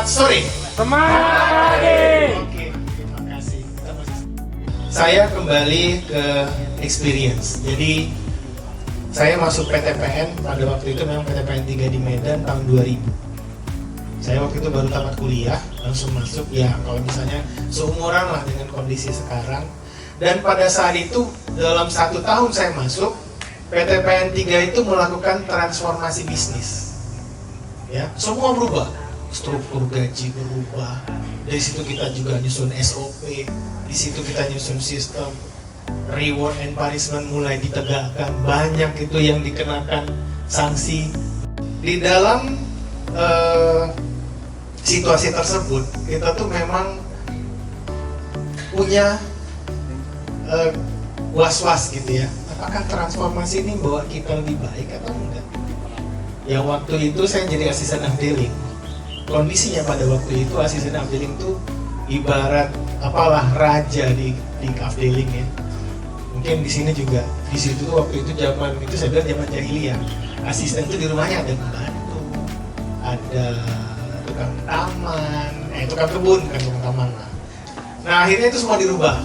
sore. Semangat pagi. Oke, terima kasih. Saya kembali ke experience. Jadi saya masuk PTPN pada waktu itu memang PTPN 3 di Medan tahun 2000. Saya waktu itu baru tamat kuliah, langsung masuk ya kalau misalnya seumuran lah dengan kondisi sekarang. Dan pada saat itu dalam 1 tahun saya masuk, PTPN 3 itu melakukan transformasi bisnis. Ya, semua berubah. Struktur gaji berubah. Dari situ kita juga nyusun SOP, di situ kita nyusun sistem reward and punishment mulai ditegakkan, banyak itu yang dikenakan sanksi. Di dalam situasi tersebut kita tuh memang punya was-was gitu ya, apakah transformasi ini bawa kita lebih baik atau enggak. Ya waktu itu saya jadi asisten afdeling. Kondisinya pada waktu itu asisten afdeling itu ibarat apalah raja di afdeling ya. Mungkin di sini juga, di situ tuh waktu itu zaman itu saya bilang zaman jahiliyah. Asisten itu di rumahnya ada pembantu, ada tukang taman, tukang kebun kan tukang taman lah. Nah akhirnya itu semua dirubah.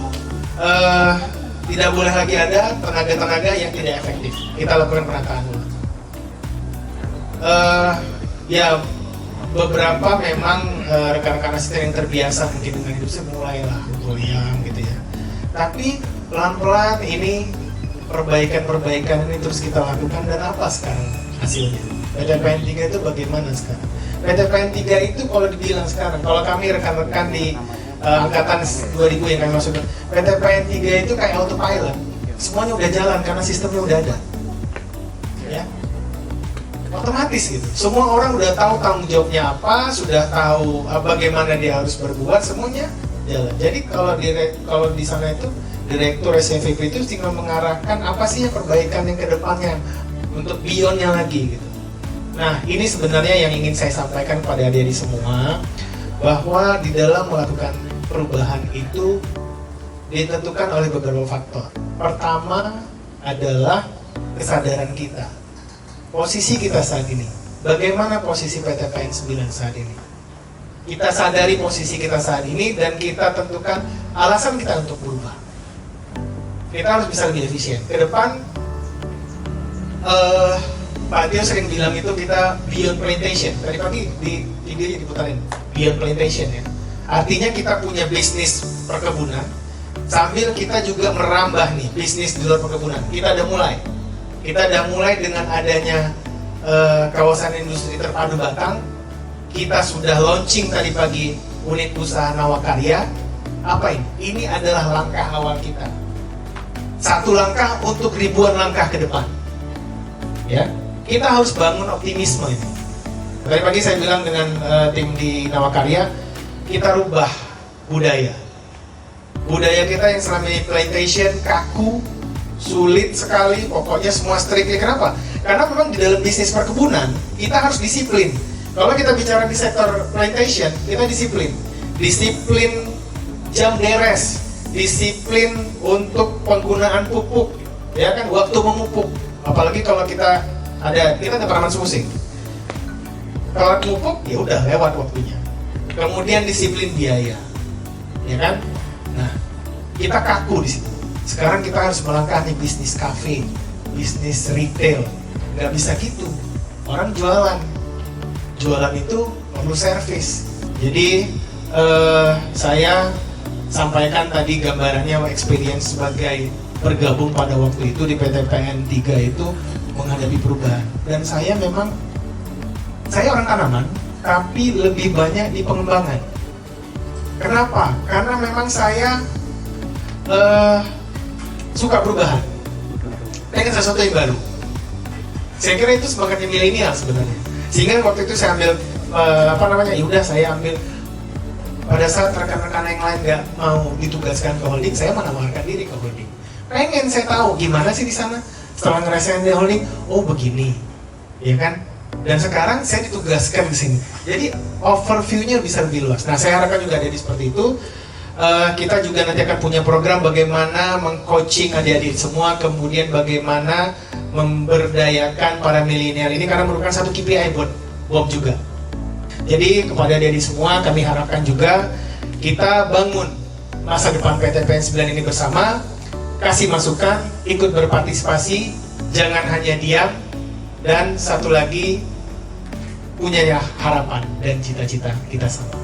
Tidak boleh lagi ada tenaga-tenaga yang tidak efektif. Kita lakukan penataan ulang. Ya beberapa memang rekan-rekan asisten yang terbiasa mungkin dengan hidup saya mulailah goyang gitu ya. Tapi pelan-pelan ini perbaikan ini terus kita lakukan, dan apa sekarang hasilnya? PTPN 3 itu bagaimana sekarang? PTPN 3 itu kalau dibilang sekarang, kalau kami rekan-rekan di angkatan 2000 yang kami masuk, PTPN 3 itu kayak autopilot, semuanya udah jalan karena sistemnya udah ada ya, otomatis gitu. Semua orang udah tahu tanggung jawabnya apa, sudah tahu bagaimana dia harus berbuat, semuanya jalan. Jadi kalau di sana itu direktur SCVP itu tinggal mengarahkan apa sih perbaikan yang kedepannya untuk beyondnya lagi gitu. Nah ini sebenarnya yang ingin saya sampaikan kepada adik-adik semua, bahwa di dalam melakukan perubahan itu ditentukan oleh beberapa faktor. Pertama adalah kesadaran kita, posisi kita saat ini. Bagaimana posisi PTPN 9 saat ini? Kita sadari posisi kita saat ini dan kita tentukan alasan kita untuk berubah. Kita harus bisa lebih efisien. Ke depan, Pak Tio sering bilang itu kita beyond plantation. Tadi pagi di videonya diputarin, beyond plantation ya. Artinya kita punya bisnis perkebunan, sambil kita juga merambah nih bisnis di luar perkebunan. Kita udah mulai dengan adanya kawasan industri terpadu Batang. Kita sudah launching tadi pagi unit usaha Nawakarya. Apa ini? Ini adalah langkah awal kita. Satu langkah untuk ribuan langkah ke depan. Ya, kita harus bangun optimisme ini. Tadi pagi saya bilang dengan tim di Nawakarya, kita rubah budaya kita yang selama ini plantation, kaku, sulit sekali, pokoknya semua strictly. Kenapa? Karena memang di dalam bisnis perkebunan kita harus disiplin. Kalau kita bicara di sektor plantation, kita disiplin jam beres, disiplin untuk penggunaan pupuk, ya kan, waktu memupuk. Apalagi kalau kita ada tanaman semusim, kalau pupuk ya udah lewat waktunya. Kemudian disiplin biaya, ya kan. Nah, kita kaku di situ. Sekarang kita harus melangkah nih bisnis kafe, bisnis retail. Nggak bisa gitu. Orang jualan itu perlu servis. Jadi saya sampaikan tadi gambarannya experience sebagai bergabung pada waktu itu di PTPN 3 itu menghadapi perubahan. Dan saya orang tanaman, tapi lebih banyak di pengembangan. Kenapa? Karena memang saya suka perubahan, pengen sesuatu yang baru. Saya kira itu semangatnya milenial sebenarnya. Sehingga waktu itu saya ambil yaudah saya ambil. Pada saat rekan-rekan yang lain nggak mau ditugaskan ke holding, saya menawarkan diri ke holding. Pengen saya tahu gimana sih di sana. Setelah ngerasain di holding, oh begini, ya kan? Dan sekarang saya ditugaskan di sini. Jadi overview-nya bisa lebih luas. Nah, saya harapkan juga ada di seperti itu. Kita juga nanti akan punya program bagaimana meng-coaching adik-adik semua, kemudian bagaimana memberdayakan para milenial ini, karena merupakan satu KPI buat Bob juga. Jadi kepada adik-adik semua kami harapkan juga kita bangun masa depan PTPN 9 ini bersama, kasih masukan, ikut berpartisipasi, jangan hanya diam, dan satu lagi punya harapan dan cita-cita kita sama.